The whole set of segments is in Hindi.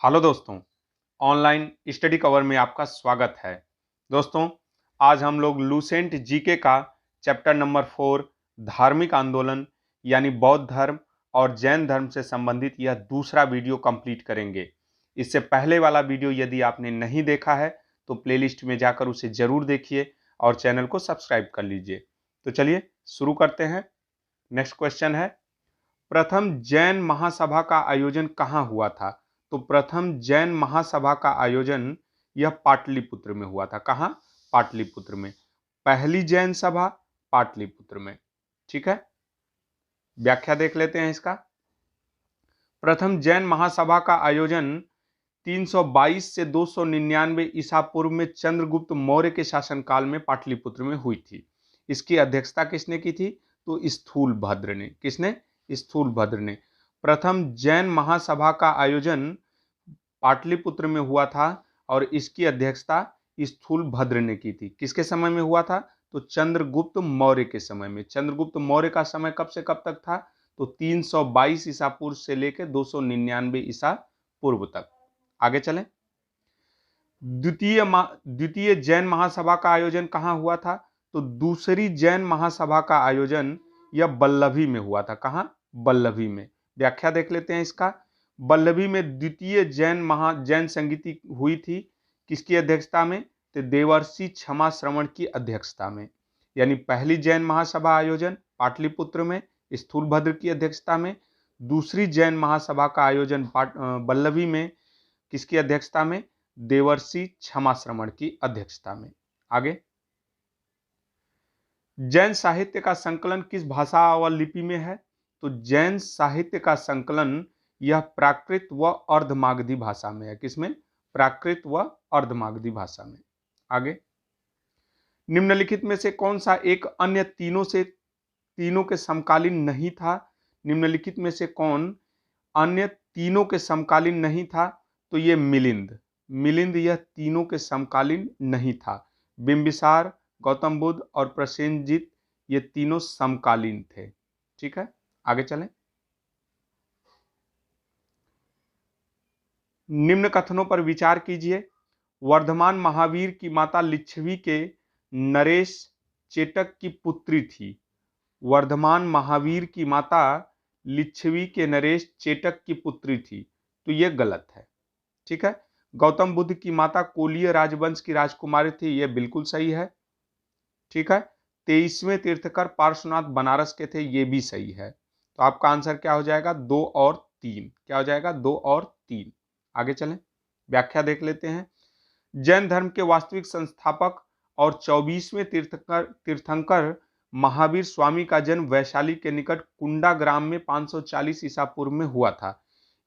हेलो दोस्तों, ऑनलाइन स्टडी कवर में आपका स्वागत है। दोस्तों, आज हम लोग लूसेंट जीके का चैप्टर नंबर 4 धार्मिक आंदोलन यानी बौद्ध धर्म और जैन धर्म से संबंधित यह दूसरा वीडियो कंप्लीट करेंगे। इससे पहले वाला वीडियो यदि आपने नहीं देखा है तो प्लेलिस्ट में जाकर उसे जरूर देखिए और चैनल को सब्सक्राइब कर लीजिए। तो चलिए शुरू करते हैं। नेक्स्ट क्वेश्चन है, प्रथम जैन महासभा का आयोजन कहाँ हुआ था? तो प्रथम जैन महासभा का आयोजन यह पाटलिपुत्र में हुआ था। कहाँ? पाटलिपुत्र में। पहली जैन सभा पाटलिपुत्र में। ठीक है, व्याख्या देख लेते हैं इसका। प्रथम जैन महासभा का आयोजन 322 से 299 ईसा पूर्व में चंद्रगुप्त मौर्य के शासनकाल में पाटलिपुत्र में हुई थी। इसकी अध्यक्षता किसने की थी? तो स्थूलभद्र ने। किसने? स्थूलभद्र ने। प्रथम जैन महासभा का आयोजन पाटलिपुत्र में हुआ था और इसकी अध्यक्षता स्थूलभद्र ने की थी। किसके समय में हुआ था? तो चंद्रगुप्त मौर्य के समय में। चंद्रगुप्त मौर्य का समय कब से कब तक था? तो 322 ईसा पूर्व से लेकर 299 ईसा पूर्व तक। आगे चलें। द्वितीय जैन महासभा का आयोजन कहाँ हुआ था? तो दूसरी जैन महासभा का आयोजन यह बल्लभी में हुआ था। कहाँ? बल्लभी में। व्याख्या देख लेते हैं इसका। बल्लभी में द्वितीय जैन संगीति हुई थी। किसकी अध्यक्षता में? तो देवर्षि क्षमा श्रवण की अध्यक्षता में। यानी पहली जैन महासभा आयोजन पाटलिपुत्र में स्थूलभद्र की अध्यक्षता में। दूसरी जैन महासभा का आयोजन बल्लभी में किसकी अध्यक्षता में? देवर्षि क्षमा श्रवण की अध्यक्षता में। आगे, जैन साहित्य का संकलन किस भाषा व लिपि में है? तो जैन साहित्य का संकलन यह प्राकृत व अर्धमागधी भाषा में है। किसमें? प्राकृत व अर्धमागधी भाषा में। आगे, निम्नलिखित में से कौन सा एक अन्य तीनों के समकालीन नहीं था? निम्नलिखित में से कौन अन्य तीनों के समकालीन नहीं था? तो ये मिलिंद यह तीनों के समकालीन नहीं था। बिंबिसार, गौतम बुद्ध और प्रसेनजीत ये तीनों समकालीन थे। ठीक है, आगे चलें। निम्न कथनों पर विचार कीजिए। वर्धमान महावीर की माता लिच्छवी के नरेश चेटक की पुत्री थी। वर्धमान महावीर की माता लिच्छवी के नरेश चेटक की पुत्री थी, तो यह गलत है। ठीक है। गौतम बुद्ध की माता कोलीय राजवंश की राजकुमारी थी, यह बिल्कुल सही है। ठीक है। 23वें तीर्थकर पार्श्वनाथ बनारस के थे, यह भी सही है। तो आपका आंसर क्या हो जाएगा? 2 और 3। क्या हो जाएगा? 2 और 3। आगे चलें, व्याख्या देख लेते हैं। जैन धर्म के वास्तविक संस्थापक और 24वें तीर्थंकर महावीर स्वामी का जन्म वैशाली के निकट कुंडा ग्राम में 540 ईसा पूर्व में हुआ था।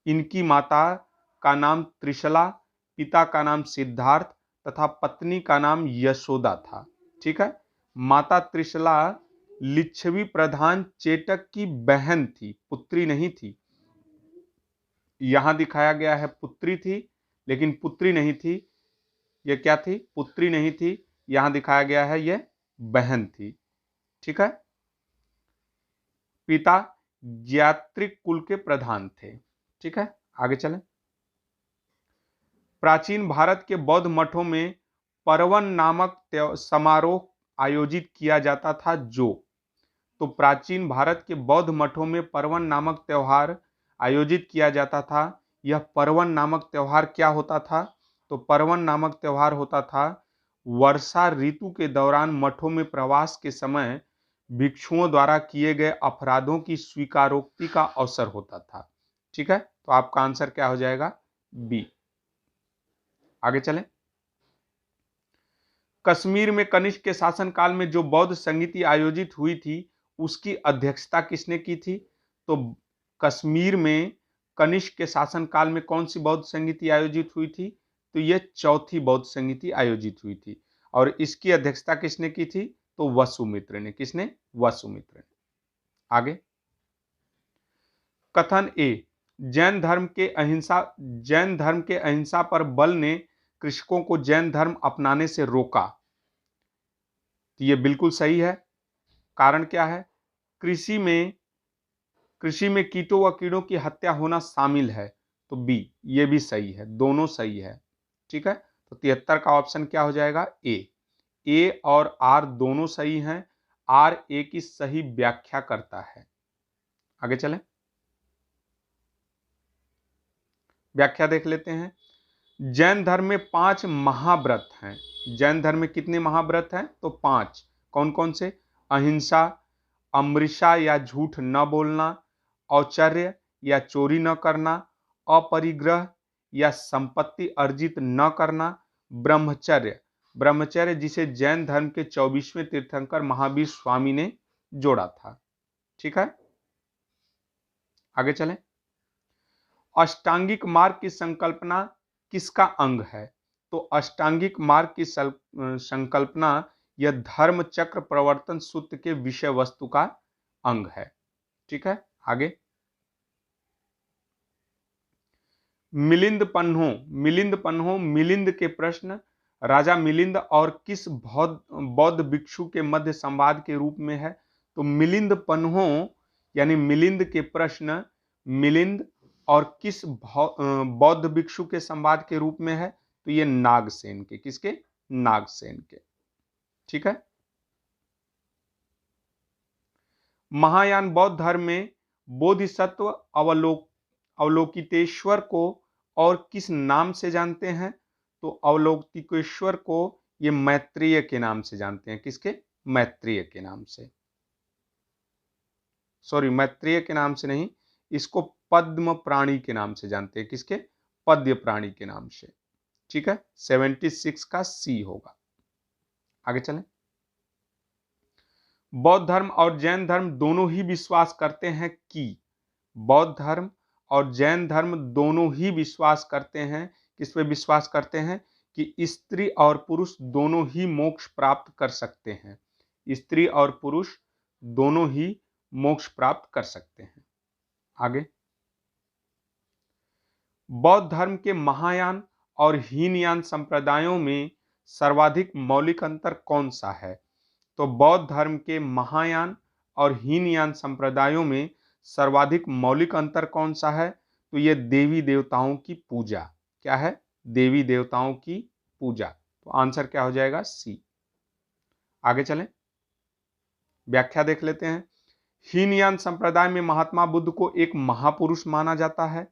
इनकी माता का नाम त्रिशला, पिता का नाम सिद्धार्थ तथा पत्नी का नाम यशोदा था। ठीक है। माता त्रिशला लिच्छवी प्रधान चेटक की बहन थी, पुत्री नहीं थी। यहां दिखाया गया है पुत्री थी, लेकिन पुत्री नहीं थी। यह क्या थी? पुत्री नहीं थी। यहां दिखाया गया है यह बहन थी। ठीक है। पिता ज्यात्रिक कुल के प्रधान थे। ठीक है, आगे चलें। प्राचीन भारत के बौद्ध मठों में परवन नामक समारोह आयोजित किया जाता था। तो प्राचीन भारत के बौद्ध मठों में परवन नामक त्योहार आयोजित किया जाता था। यह परवन नामक त्योहार क्या होता था? तो परवन नामक त्योहार होता था वर्षा ऋतु के दौरान मठों में प्रवास के समय भिक्षुओं द्वारा किए गए अपराधों की स्वीकारोक्ति का अवसर होता था। ठीक है, तो आपका आंसर क्या हो जाएगा? बी। आगे चलें। कश्मीर में कनिष्क के शासनकाल में जो बौद्ध संगीति आयोजित हुई थी उसकी अध्यक्षता किसने की थी? तो कश्मीर में कनिष्क के शासनकाल में कौन सी बौद्ध संगीति आयोजित हुई थी? तो यह चौथी बौद्ध संगीति आयोजित हुई थी और इसकी अध्यक्षता किसने की थी? तो वसुमित्र ने। किसने? वसुमित्र ने। आगे, कथन ए, जैन धर्म के अहिंसा पर बल ने कृषकों को जैन धर्म अपनाने से रोका। तो यह बिल्कुल सही है। कारण क्या है? कृषि में कीटों व कीड़ों की हत्या होना शामिल है, तो बी, ये भी सही है, दोनों सही है। ठीक है, तो 73 का ऑप्शन क्या हो जाएगा? ए और आर दोनों सही हैं। आर ए की सही व्याख्या करता है। आगे चलें, व्याख्या देख लेते हैं। जैन धर्म में 5 महाव्रत हैं। जैन धर्म में कितने महाव्रत हैं? तो 5। कौन कौन से? अहिंसा, अमृषा या झूठ न बोलना, औचर्य या चोरी न करना, अपरिग्रह या संपत्ति अर्जित न करना, ब्रह्मचर्य। ब्रह्मचर्य जिसे जैन धर्म के 24वें तीर्थंकर महावीर स्वामी ने जोड़ा था। ठीक है, आगे चलें। अष्टांगिक मार्ग की संकल्पना किसका अंग है? तो अष्टांगिक मार्ग की संकल्पना यह धर्म चक्र प्रवर्तन सूत्र के विषय वस्तु का अंग है। ठीक है, आगे। मिलिंद पन्हों मिलिंद के प्रश्न राजा मिलिंद और किस बौद्ध भिक्षु के मध्य संवाद के रूप में है? तो मिलिंद पन्हों यानी मिलिंद के प्रश्न मिलिंद और किस बौद्ध भिक्षु के संवाद के रूप में है? तो ये नागसेन के। किसके? नागसेन के। ठीक है, महायान बौद्ध धर्म में बोधिसत्व अवलोकितेश्वर को और किस नाम से जानते हैं? तो अवलोकितेश्वर को ये मैत्रेय के नाम से जानते हैं। किसके? मैत्रेय के नाम से। सॉरी, मैत्रेय के नाम से नहीं, इसको पद्म प्राणी के नाम से जानते हैं। किसके? पद्य प्राणी के नाम से। ठीक है, 76 का सी होगा। आगे चलें। बौद्ध धर्म और जैन धर्म दोनों ही विश्वास करते हैं कि बौद्ध धर्म और जैन धर्म दोनों ही विश्वास करते हैं। किस पे विश्वास करते हैं? कि स्त्री और पुरुष दोनों ही मोक्ष प्राप्त कर सकते हैं। स्त्री और पुरुष दोनों ही मोक्ष प्राप्त कर सकते हैं। आगे। बौद्ध धर्म के महायान और हीनयान संप्रदायों में सर्वाधिक मौलिक अंतर कौन सा है? तो बौद्ध धर्म के महायान और हीनयान संप्रदायों में सर्वाधिक मौलिक अंतर कौन सा है? तो यह देवी देवताओं की पूजा। क्या है? देवी देवताओं की पूजा। तो आंसर क्या हो जाएगा? सी। आगे चलें, व्याख्या देख लेते हैं। हीनयान संप्रदाय में महात्मा बुद्ध को एक महापुरुष माना जाता है।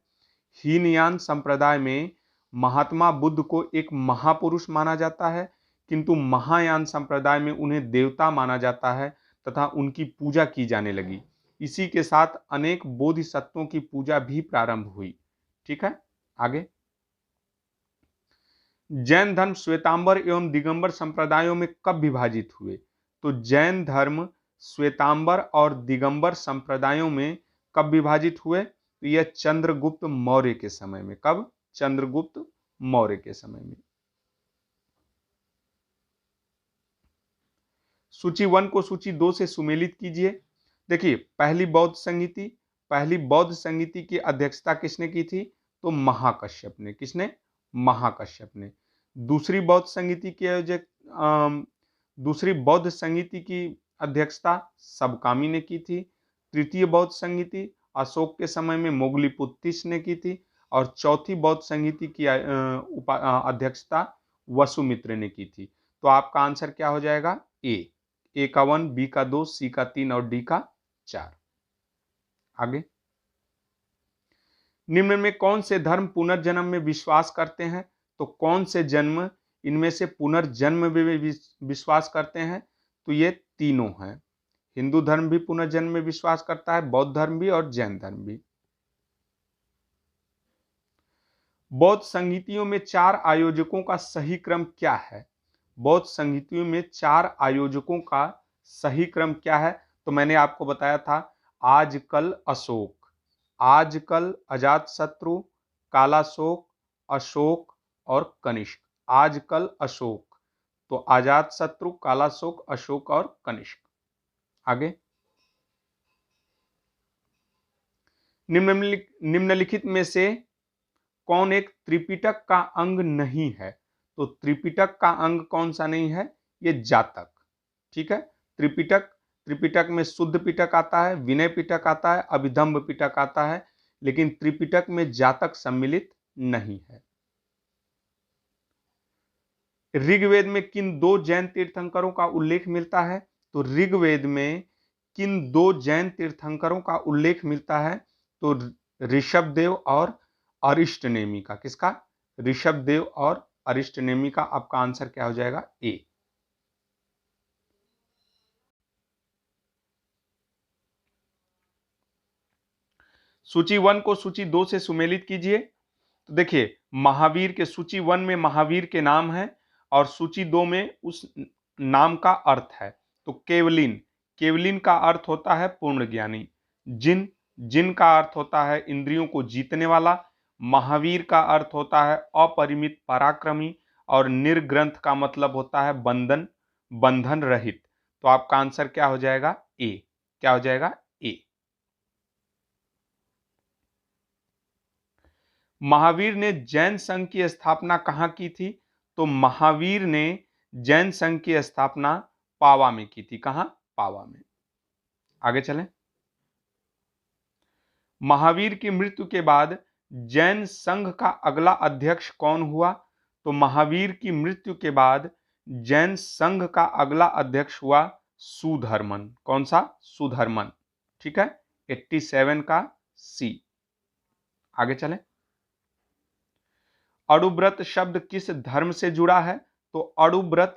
हीनयान संप्रदाय में महात्मा बुद्ध को एक महापुरुष माना जाता है, किंतु महायान संप्रदाय में उन्हें देवता माना जाता है तथा उनकी पूजा की जाने लगी। इसी के साथ अनेक बोधिसत्वों की पूजा भी प्रारंभ हुई। ठीक है, आगे। जैन धर्म श्वेतांबर एवं दिगंबर संप्रदायों में कब विभाजित हुए? तो जैन धर्म श्वेतांबर और दिगंबर संप्रदायों में कब विभाजित हुए? तो यह चंद्रगुप्त मौर्य के समय में। कब? चंद्रगुप्त मौर्य के समय में। सूची 1 को सूची 2 से सुमेलित कीजिए। देखिए, पहली बौद्ध संगीति की अध्यक्षता किसने की थी? तो महाकश्यप ने। किसने? महाकश्यप ने। दूसरी बौद्ध संगीति की अध्यक्षता सबकामी ने की थी। तृतीय बौद्ध संगीति अशोक के समय में मोगलीपुत्तिस ने की थी। और चौथी बौद्ध संगीति की अध्यक्षता वसुमित्र ने की थी। तो आपका आंसर क्या हो जाएगा? ए का 1, बी का 2, सी का 3 और डी का 4। आगे। निम्न में कौन से धर्म पुनर्जन्म में विश्वास करते हैं? तो कौन से जन्म इनमें से पुनर्जन्म में विश्वास करते हैं? तो ये तीनों हैं। हिंदू धर्म भी पुनर्जन्म में विश्वास करता है, बौद्ध धर्म भी और जैन धर्म भी। बौद्ध संगीतियों में 4 आयोजकों का सही क्रम क्या है? बौद्ध संगीतियों में 4 आयोजकों का सही क्रम क्या है? तो मैंने आपको बताया था, आजकल अशोक, आजकल अजातशत्रु, कालाशोक, अशोक और कनिष्क। आजकल अशोक, तो अजातशत्रु, कालाशोक, अशोक और कनिष्क। आगे। निम्नलिखित में से कौन एक त्रिपिटक का अंग नहीं है? तो त्रिपिटक का अंग कौन सा नहीं है? ये जातक। ठीक है, त्रिपिटक में शुद्ध पिटक आता है, विनय पिटक आता है, अभिधम्म पिटक आता है। लेकिन त्रिपिटक में जातक सम्मिलित नहीं है। ऋग्वेद में किन दो जैन तीर्थंकरों का उल्लेख मिलता है? तो ऋग्वेद में किन दो जैन तीर्थंकरों का उल्लेख मिलता है? तो ऋषभदेव और अरिष्टनेमी का। किसका? ऋषभदेव और अरिष्टनेमी का। आपका आंसर क्या हो जाएगा? ए। सूची 1 को सूची 2 से सुमेलित कीजिए। तो देखिए, महावीर के सूची 1 में महावीर के नाम है और सूची 2 में उस नाम का अर्थ है। तो केवलिन, केवलिन का अर्थ होता है पूर्ण ज्ञानी। जिन, जिन का अर्थ होता है इंद्रियों को जीतने वाला। महावीर का अर्थ होता है अपरिमित पराक्रमी। और निर्ग्रंथ का मतलब होता है बंधन, बंधन रहित। तो आपका आंसर क्या हो जाएगा? ए। क्या हो जाएगा? ए। महावीर ने जैन संघ की स्थापना कहां की थी? तो महावीर ने जैन संघ की स्थापना पावा में की थी। कहां? पावा में। आगे चलें। महावीर की मृत्यु के बाद जैन संघ का अगला अध्यक्ष कौन हुआ? तो महावीर की मृत्यु के बाद जैन संघ का अगला अध्यक्ष हुआ सुधर्मन। कौन सा? सुधर्मन। ठीक है, 87 का सी। आगे चलें। अणुव्रत शब्द किस धर्म से जुड़ा है? तो अणुव्रत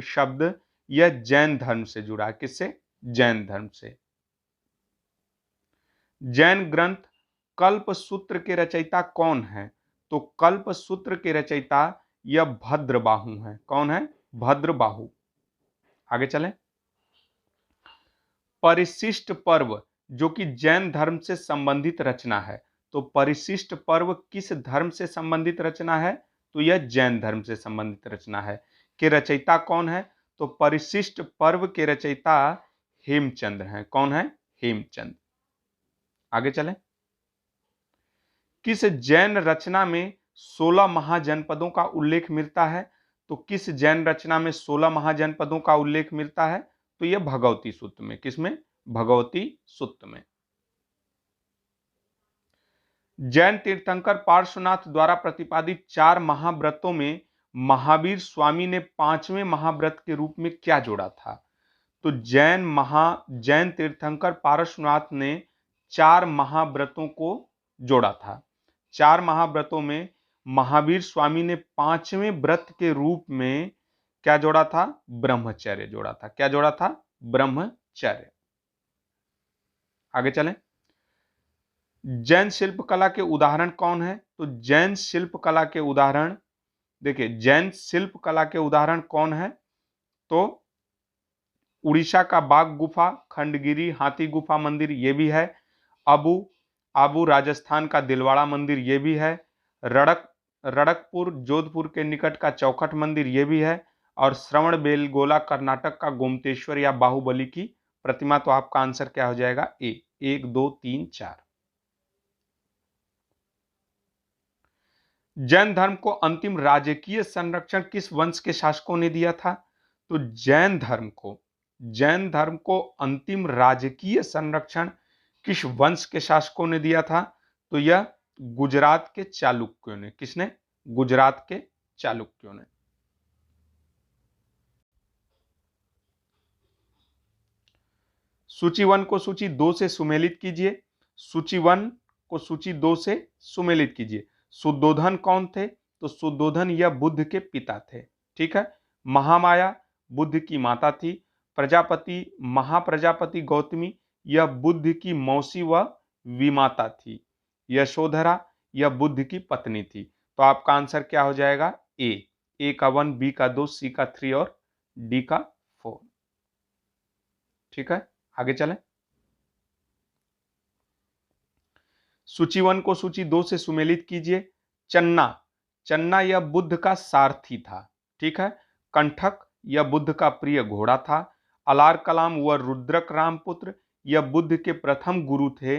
शब्द यह जैन धर्म से जुड़ा है। किससे? जैन धर्म से। जैन ग्रंथ कल्प सूत्र के रचयिता कौन है? तो कल्प सूत्र के रचयिता यह भद्रबाहु है। कौन है? भद्रबाहु। आगे चलें। परिशिष्ट पर्व जो कि जैन धर्म से संबंधित रचना है। तो परिशिष्ट पर्व किस धर्म से संबंधित रचना है? तो यह जैन धर्म से संबंधित रचना है। के रचयिता कौन है? तो परिशिष्ट पर्व के रचयिता हेमचंद्र हैं। कौन है? हेमचंद्र। आगे चलें। किस जैन रचना में 16 महाजनपदों का उल्लेख मिलता है? तो किस जैन रचना में 16 महाजनपदों का उल्लेख मिलता है? तो यह भगवती सूक्त में। किसमें? भगवती सूक्त में। जैन तीर्थंकर पार्श्वनाथ द्वारा प्रतिपादित 4 महाव्रतों में महावीर स्वामी ने 5वें महाव्रत के रूप में क्या जोड़ा था? तो जैन तीर्थंकर पार्श्वनाथ ने 4 महाव्रतों को जोड़ा था। 4 महाव्रतों में महावीर स्वामी ने 5वें व्रत के रूप में क्या जोड़ा था? ब्रह्मचर्य जोड़ा था। क्या जोड़ा था? ब्रह्मचर्य। आगे चलें। जैन शिल्पकला के उदाहरण कौन है? तो जैन शिल्पकला के उदाहरण, देखिए जैन शिल्पकला के उदाहरण कौन है? तो उड़ीसा का बाघ गुफा, खंडगिरी हाथी गुफा मंदिर ये भी है। आबू राजस्थान का दिलवाड़ा मंदिर ये भी है। रड़कपुर जोधपुर के निकट का चौखट मंदिर ये भी है। और श्रवण बेलगोला कर्नाटक का गोमतेश्वर या बाहुबली की प्रतिमा। तो आपका आंसर क्या हो जाएगा? ए। 1 2 3 4। जैन धर्म को अंतिम राजकीय संरक्षण किस वंश के शासकों ने दिया था? तो जैन धर्म को अंतिम राजकीय संरक्षण किस वंश के शासकों ने दिया था? तो यह गुजरात के चालुक्यों ने। किसने? गुजरात के चालुक्यों ने। सूची 1 को सूची 2 से सुमेलित कीजिए। सूची 1 को सूची 2 से सुमेलित कीजिए। शुद्धोधन कौन थे? तो शुद्धोधन यह बुद्ध के पिता थे। ठीक है। महामाया बुद्ध की माता थी। प्रजापति महाप्रजापति गौतमी यह बुद्ध की मौसी व विमाता थी। यशोधरा यह बुद्ध की पत्नी थी। तो आपका आंसर क्या हो जाएगा? ए का 1, बी का 2, सी का 3 और डी का 4। ठीक है, आगे चलें। सूची 1 को सूची 2 से सुमेलित कीजिए। चन्ना यह बुद्ध का सारथी था। ठीक है। कंठक यह बुद्ध का प्रिय घोड़ा था। अलार कलाम व रुद्रक रामपुत्र यह बुद्ध के प्रथम गुरु थे।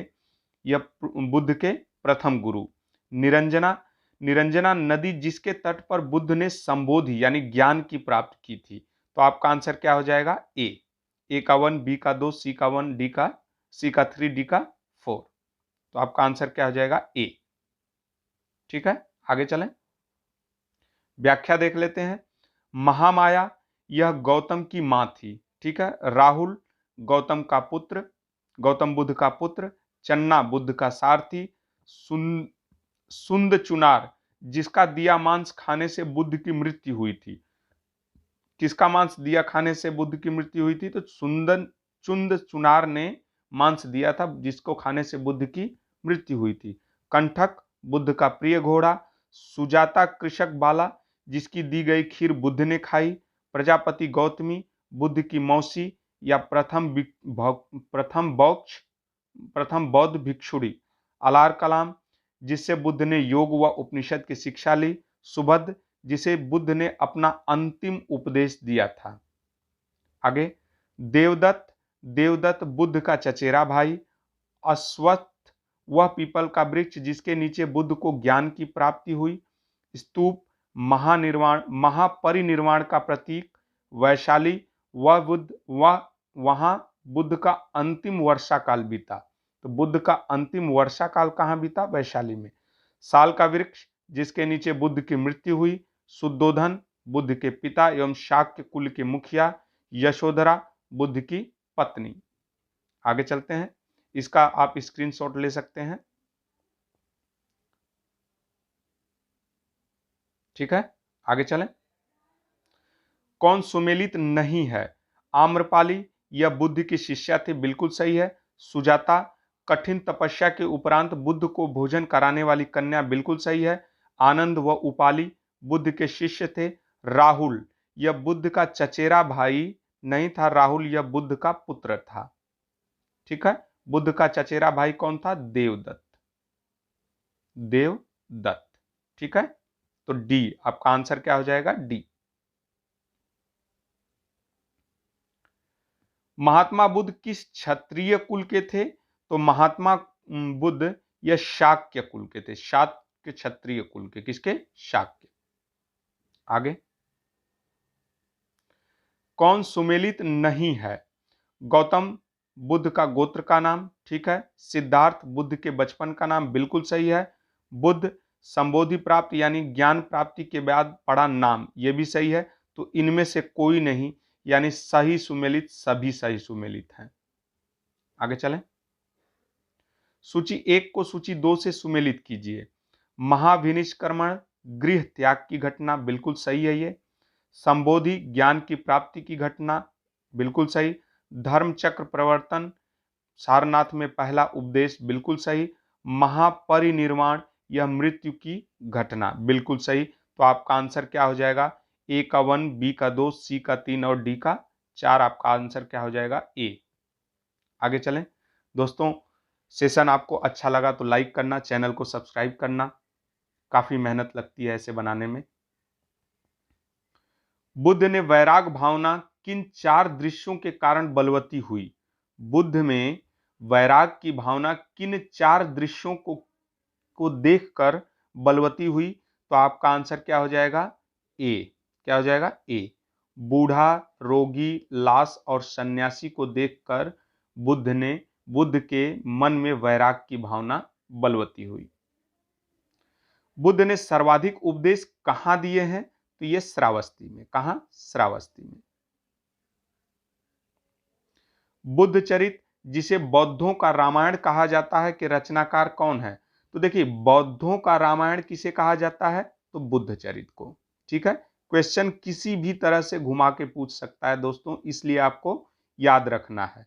यह बुद्ध के प्रथम गुरु। निरंजना नदी जिसके तट पर बुद्ध ने संबोधि यानी ज्ञान की प्राप्त की थी। तो आपका आंसर क्या हो जाएगा? ए का 1, बी का 2, सी का 1, सी का 3, डी का 4। तो आपका आंसर क्या हो जाएगा? ए। ठीक है, आगे चलें, व्याख्या देख लेते हैं। महामाया यह गौतम की मां थी। ठीक है, राहुल गौतम का पुत्र, गौतम बुद्ध का पुत्र, चन्ना बुद्ध का सारथी, सुंद चुनार जिसका दिया मांस खाने से बुद्ध की मृत्यु हुई थी। किसका मांस दिया खाने से बुद्ध की मृत्यु हुई थी? तो चुंद चुनार ने मांस दिया था जिसको खाने से बुद्ध की मृत्यु हुई थी। कंठक बुद्ध का प्रिय घोड़ा, सुजाता कृषक बाला जिसकी दी गई खीर बुद्ध ने खाई, प्रजापति गौतमी बुद्ध की मौसी या प्रथम बौद्ध भिक्षुड़ी, अलार कलाम जिससे बुद्ध ने योग व उपनिषद की शिक्षा ली, सुभद्र जिसे बुद्ध ने अपना अंतिम उपदेश दिया था। आगे, देवदत्त बुद्ध का चचेरा भाई, अश्वत्थ वह पीपल का वृक्ष जिसके नीचे बुद्ध को ज्ञान की प्राप्ति हुई, स्तूप महापरिनिर्वाण का प्रतीक, वैशाली वहां बुद्ध का अंतिम वर्षा काल बीता। तो बुद्ध का अंतिम वर्षा काल कहां बीता? वैशाली में। साल का वृक्ष जिसके नीचे बुद्ध की मृत्यु हुई, शुद्धोधन बुद्ध के पिता एवं शाक्य कुल के मुखिया, यशोधरा बुद्ध की पत्नी। आगे चलते हैं, इसका आप स्क्रीनशॉट ले सकते हैं। ठीक है, आगे चलें, कौन सुमेलित नहीं है? आम्रपाली यह बुद्ध की शिष्या थी, बिल्कुल सही है। सुजाता कठिन तपस्या के उपरांत बुद्ध को भोजन कराने वाली कन्या, बिल्कुल सही है। आनंद व उपाली बुद्ध के शिष्य थे। राहुल यह बुद्ध का चचेरा भाई नहीं था, राहुल यह बुद्ध का पुत्र था। ठीक है, बुद्ध का चचेरा भाई कौन था? देवदत्त। ठीक है, तो डी आपका आंसर क्या हो जाएगा? डी। महात्मा बुद्ध किस क्षत्रिय कुल के थे? तो महात्मा बुद्ध यह शाक्य कुल के थे, शाक्य क्षत्रिय कुल के। किसके? शाक्य। आगे, कौन सुमेलित नहीं है? गौतम बुद्ध का गोत्र का नाम, ठीक है। सिद्धार्थ बुद्ध के बचपन का नाम, बिल्कुल सही है। बुद्ध संबोधि प्राप्त यानी ज्ञान प्राप्ति के बाद पड़ा नाम, यह भी सही है। तो इनमें से कोई नहीं, यानी सही सुमेलित सभी सही सुमेलित हैं। आगे चलें, सूची 1 को सूची 2 से सुमेलित कीजिए। महाविनिष्क्रमण गृह त्याग की घटना, बिल्कुल सही है ये। संबोधि ज्ञान की प्राप्ति की घटना, बिल्कुल सही। धर्म चक्र प्रवर्तन सारनाथ में पहला उपदेश, बिल्कुल सही। महापरिनिर्वाण यह मृत्यु की घटना, बिल्कुल सही। तो आपका आंसर क्या हो जाएगा? ए का 1, बी का 2, सी का 3 और डी का 4। आपका आंसर क्या हो जाएगा? ए। आगे चलें दोस्तों, सेशन आपको अच्छा लगा तो लाइक करना, चैनल को सब्सक्राइब करना, काफी मेहनत लगती है ऐसे बनाने में। बुद्ध ने वैराग भावना किन 4 दृश्यों के कारण बलवती हुई? बुद्ध में वैराग की भावना किन 4 दृश्यों को देखकर बलवती हुई? तो आपका आंसर क्या हो जाएगा? ए। क्या हो जाएगा? ए। बूढ़ा, रोगी, लाश और सन्यासी को देखकर बुद्ध के मन में वैराग की भावना बलवती हुई। बुद्ध ने सर्वाधिक उपदेश कहां दिए हैं? तो ये श्रावस्ती में। कहां? श्रावस्ती में। बुद्ध चरित जिसे बौद्धों का रामायण कहा जाता है कि रचनाकार कौन है? तो देखिए, बौद्धों का रामायण किसे कहा जाता है? तो बुद्ध चरित को। ठीक है, क्वेश्चन किसी भी तरह से घुमा के पूछ सकता है दोस्तों, इसलिए आपको याद रखना है।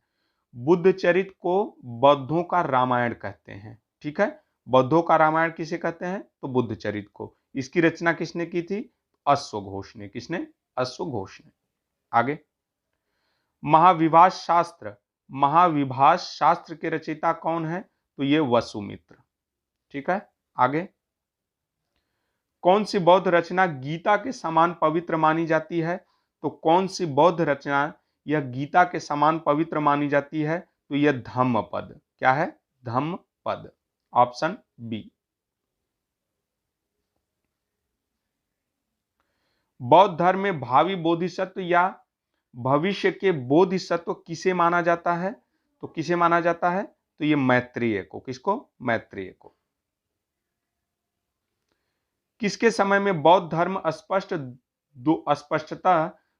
बुद्ध चरित को बौद्धों का रामायण कहते हैं। ठीक है, बौद्धों का रामायण किसे कहते हैं? तो बुद्ध चरित को। इसकी रचना किसने की थी? अश्वघोष ने। किसने? अश्वघोष ने। आगे, महाविभाष शास्त्र के रचयिता कौन है? तो ये वसुमित्र। ठीक है, आगे, कौन सी बौद्ध रचना गीता के समान पवित्र मानी जाती है? तो कौन सी बौद्ध रचना यह गीता के समान पवित्र मानी जाती है? तो यह धम्मपद। क्या है? धम्मपद। Option B. बौद्ध धर्म में भावी बोधिसत्व या भविष्य के बोधिसत्व किसे माना जाता है? तो किसे माना जाता है? तो ये मैत्रेय को, किसको? मैत्रेय को। किसके समय में बौद्ध धर्म स्पष्टतः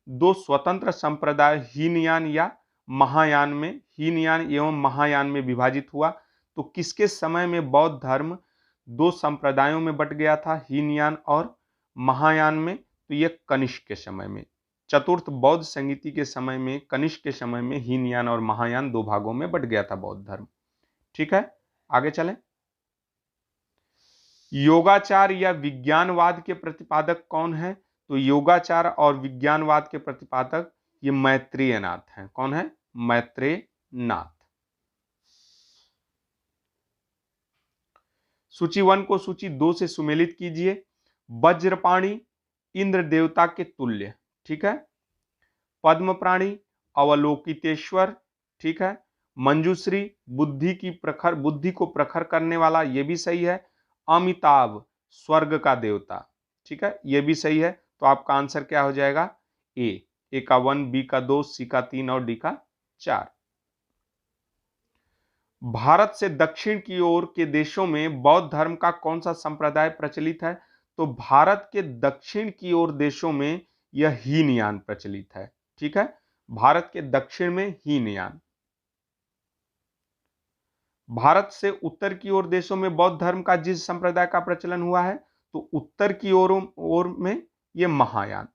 दो स्वतंत्र संप्रदाय हीनयान या महायान में, हीनयान एवं महायान में विभाजित हुआ? तो किसके समय में बौद्ध धर्म दो संप्रदायों में बट गया था, हीनयान और महायान में? तो ये कनिष्क के समय में, चतुर्थ बौद्ध संगीति के समय में, कनिष्क के समय में हीनयान और महायान दो भागों में बट गया था बौद्ध धर्म। ठीक है, आगे चलें। योगाचार या विज्ञानवाद के प्रतिपादक कौन है? तो योगाचार और विज्ञानवाद के प्रतिपादक ये मैत्रेय नाथ हैं। कौन है? मैत्रेय नाथ। सूची 1 को सूची 2 से सुमेलित कीजिए। वज्रपाणी इंद्र देवता के तुल्य, ठीक है। पद्म प्राणी अवलोकितेश्वर, ठीक है। मंजूश्री बुद्धि को प्रखर करने वाला, ये भी सही है। अमिताभ स्वर्ग का देवता, ठीक है, ये भी सही है। तो आपका आंसर क्या हो जाएगा? ए का 1, बी का 2, सी का 3 और डी का 4। भारत से दक्षिण की ओर के देशों में बौद्ध धर्म का कौन सा संप्रदाय प्रचलित है? तो भारत के दक्षिण की ओर देशों में यह हीनयान प्रचलित है, ठीक है। भारत के दक्षिण में हीनयान। भारत से उत्तर की ओर देशों में बौद्ध धर्म का जिस संप्रदाय का प्रचलन हुआ है, तो उत्तर की ओर में यह महायान।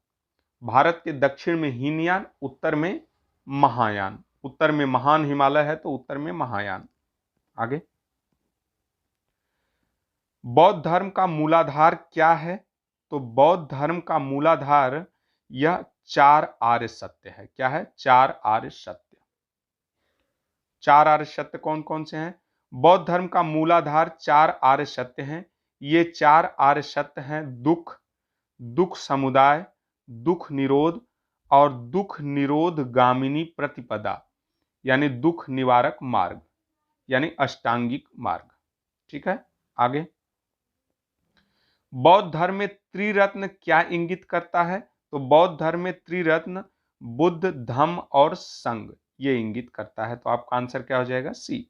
भारत के दक्षिण में हीनयान, उत्तर में महायान। उत्तर में महान हिमालय है तो उत्तर में महायान। आगे, बौद्ध धर्म का मूलाधार क्या है? तो बौद्ध धर्म का मूलाधार यह 4 आर्य सत्य है। क्या है? 4 आर्य सत्य। 4 आर्य सत्य कौन कौन से हैं? बौद्ध धर्म का मूलाधार 4 आर्य सत्य हैं। ये 4 आर्य सत्य हैं: दुख, दुख समुदाय, दुख निरोध और दुख निरोध गामिनी प्रतिपदा, यानी दुख निवारक मार्ग, यानी अष्टांगिक मार्ग। ठीक है, आगे। बौद्ध धर्म में त्रिरत्न क्या इंगित करता है? तो बौद्ध धर्म में त्रिरत्न बुद्ध, धम्म और संघ ये इंगित करता है। तो आपका आंसर क्या हो जाएगा? सी।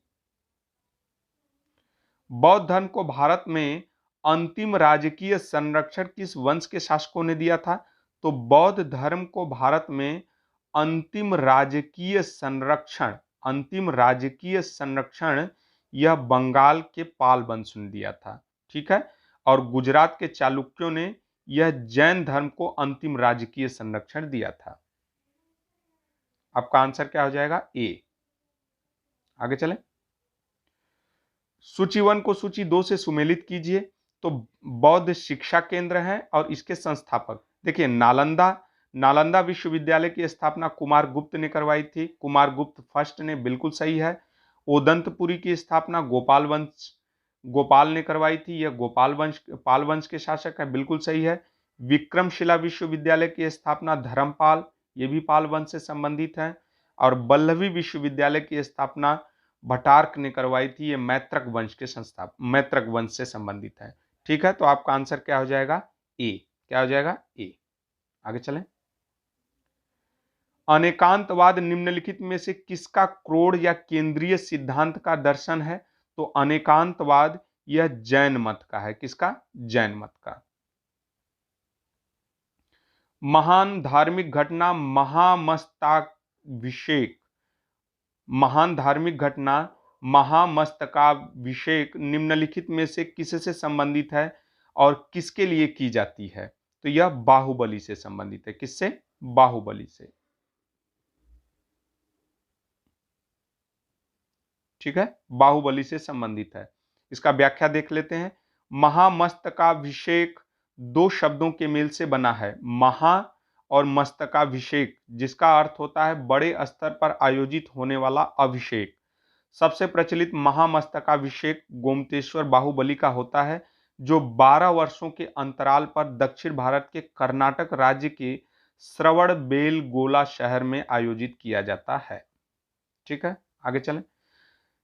बौद्ध धर्म को भारत में अंतिम राजकीय संरक्षण किस वंश के शासकों ने दिया था? तो बौद्ध धर्म को भारत में अंतिम राजकीय संरक्षण यह बंगाल के पाल वंश ने दिया था, ठीक है। और गुजरात के चालुक्यों ने यह जैन धर्म को अंतिम राजकीय संरक्षण दिया था। आपका आंसर क्या हो जाएगा? ए। आगे चलें। सूची 1 को सूची 2 से सुमेलित कीजिए। तो बौद्ध शिक्षा केंद्र है और इसके संस्थापक देखिए, नालंदा विश्वविद्यालय की स्थापना कुमार गुप्त ने करवाई थी। कुमार गुप्त फर्स्ट ने, बिल्कुल सही है। ओदंतपुरी की स्थापना गोपाल ने करवाई थी। यह पाल वंश के शासक है, बिल्कुल सही है। विक्रमशिला विश्वविद्यालय की स्थापना धर्मपाल, ये भी पाल वंश से संबंधित है। और वल्लभी विश्वविद्यालय की स्थापना भटार्क ने करवाई थी। ये मैत्रक वंश से संबंधित है, ठीक है। तो आपका आंसर क्या हो जाएगा? ए। क्या हो जाएगा? ए। आगे चलें। अनेकांतवाद निम्नलिखित में से किसका क्रोड़ या केंद्रीय सिद्धांत का दर्शन है? तो अनेकांतवाद यह जैन मत का है। किसका? जैन मत का। महान धार्मिक घटना महामस्तकाभिषेक निम्नलिखित में से किससे संबंधित है और किसके लिए की जाती है? तो यह बाहुबली से संबंधित है। किससे? बाहुबली से, ठीक है, बाहुबली से संबंधित है। इसका व्याख्या देख लेते हैं। महामस्तकाभिषेक दो शब्दों के मेल से बना है, महा और मस्तकाभिषेक, जिसका अर्थ होता है बड़े स्तर पर आयोजित होने वाला अभिषेक। सबसे प्रचलित महामस्तकाभिषेक गोमतेश्वर बाहुबली का होता है, जो 12 वर्षों के अंतराल पर दक्षिण भारत के कर्नाटक राज्य के श्रवणबेलगोला शहर में आयोजित किया जाता है, ठीक है। आगे चलें।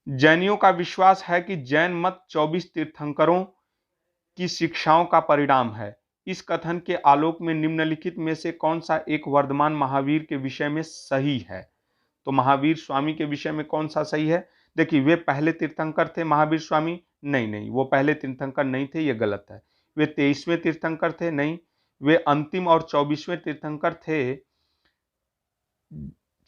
जैनियों का विश्वास है कि जैन मत 24 तीर्थंकरों की शिक्षाओं का परिणाम है। इस कथन के आलोक में निम्नलिखित में से कौन सा एक वर्धमान महावीर के विषय में सही है? तो महावीर स्वामी के विषय में कौन सा सही है? देखिए वे पहले तीर्थंकर थे महावीर स्वामी, नहीं, वो पहले तीर्थंकर नहीं थे, ये गलत है। वे 23वें तीर्थंकर थे, नहीं। वे अंतिम और 24वें तीर्थंकर थे,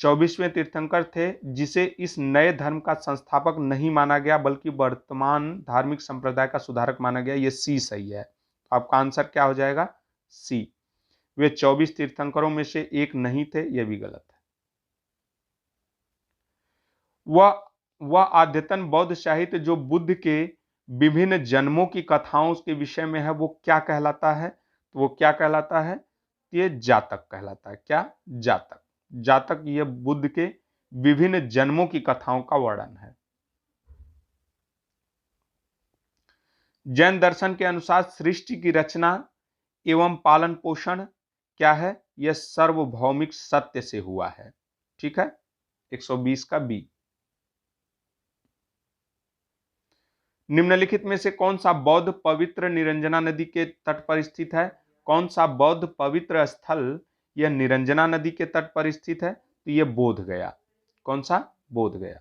24वें तीर्थंकर थे, जिसे इस नए धर्म का संस्थापक नहीं माना गया बल्कि वर्तमान धार्मिक संप्रदाय का सुधारक माना गया। ये सी सही है। तो आपका आंसर क्या हो जाएगा? सी। वे 24 तीर्थंकरों में से एक नहीं थे, यह भी गलत है। वह अद्यतन बौद्ध साहित्य जो बुद्ध के विभिन्न जन्मों की कथाओं के विषय में है, वो क्या कहलाता है? तो वो क्या कहलाता है? ये जातक कहलाता है। क्या? जातक। जातक ये बुद्ध के विभिन्न जन्मों की कथाओं का वर्णन है। जैन दर्शन के अनुसार सृष्टि की रचना एवं पालन पोषण क्या है? यह सार्वभौमिक सत्य से हुआ है। ठीक है, 120 का बी। निम्नलिखित में से कौन सा बौद्ध पवित्र निरंजना नदी के तट पर स्थित है? कौन सा बौद्ध पवित्र स्थल यह निरंजना नदी के तट पर स्थित है? तो यह बोध गया। कौन सा? बोध गया।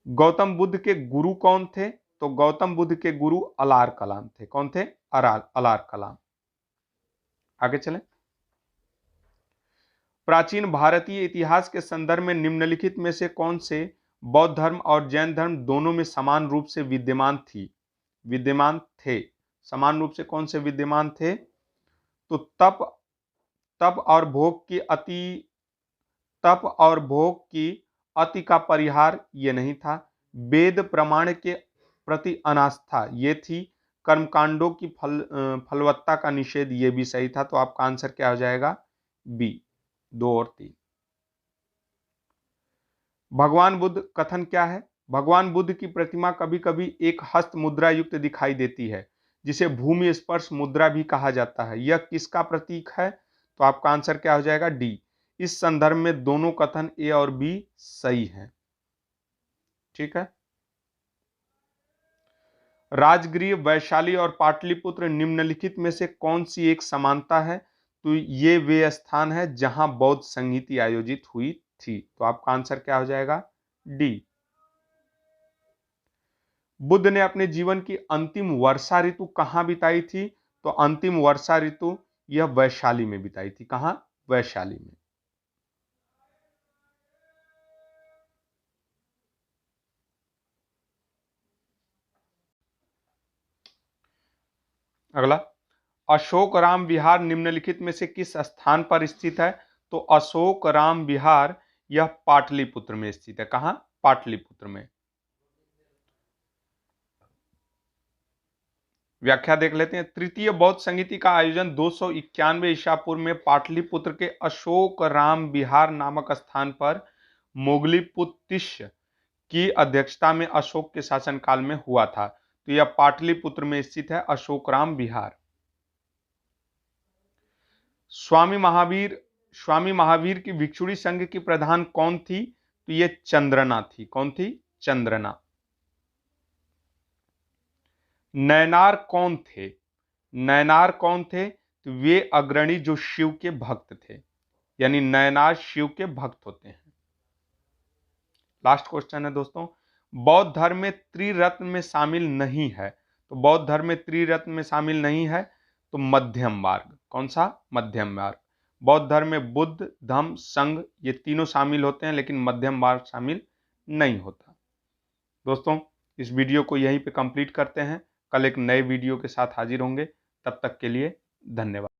गौतम बुद्ध के गुरु कौन थे? तो गौतम बुद्ध के गुरु अलार कलाम थे। कौन थे? अलार कलाम। आगे चलें। प्राचीन भारतीय इतिहास के संदर्भ में निम्नलिखित में से कौन से बौद्ध धर्म और जैन धर्म दोनों में समान रूप से विद्यमान थे? समान रूप से कौन से विद्यमान थे? तो तप और भोग की अति का परिहार ये नहीं था। वेद प्रमाण के प्रति अनास्था ये थी। कर्मकांडों की फलवत्ता का निषेध ये भी सही था। तो आपका आंसर क्या हो जाएगा? बी, 2 और 3। भगवान बुद्ध कथन क्या है? भगवान बुद्ध की प्रतिमा कभी कभी एक हस्त मुद्रा युक्त दिखाई देती है, जिसे भूमि स्पर्श मुद्रा भी कहा जाता है। यह किसका प्रतीक है? तो आपका आंसर क्या हो जाएगा? डी। इस संदर्भ में दोनों कथन ए और बी सही हैं। ठीक है। राजगृह, वैशाली और पाटलिपुत्र निम्नलिखित में से कौन सी एक समानता है? तो ये वे स्थान है जहां बौद्ध संगीति आयोजित हुई थी। तो आपका आंसर क्या हो जाएगा? डी। बुद्ध ने अपने जीवन की अंतिम वर्षा ऋतु कहां बिताई थी? तो अंतिम वर्षा ऋतु यह वैशाली में बिताई थी। कहां? वैशाली में। अगला, अशोक राम विहार निम्नलिखित में से किस स्थान पर स्थित है? तो अशोक राम विहार यह पाटलिपुत्र में स्थित है। कहां? पाटलिपुत्र में। व्याख्या देख लेते हैं। तृतीय बौद्ध संगीति का आयोजन 291 ईसा पूर्व में पाटलिपुत्र के अशोक राम विहार नामक स्थान पर मोगलीपुत्तिस्य की अध्यक्षता में अशोक के शासनकाल में हुआ था। तो यह पाटलिपुत्र में स्थित है अशोक राम विहार। स्वामी महावीर की भिक्षुणी संघ की प्रधान कौन थी? तो यह चंद्रना थी। कौन थी? चंद्रना। नैनार कौन थे? नैनार कौन थे? तो वे अग्रणी जो शिव के भक्त थे, यानी नैनार शिव के भक्त होते हैं। लास्ट क्वेश्चन है दोस्तों, बौद्ध धर्म में त्रिरत्न में शामिल नहीं है। तो बौद्ध धर्म में त्रिरत्न में शामिल नहीं है तो मध्यम मार्ग। कौन सा? मध्यम मार्ग। बौद्ध धर्म में बुद्ध, धम्म, संघ ये तीनों शामिल होते हैं, लेकिन मध्यम मार्ग शामिल नहीं होता। दोस्तों इस वीडियो को यहीं पे कंप्लीट करते हैं। कल एक नए वीडियो के साथ हाजिर होंगे। तब तक के लिए धन्यवाद।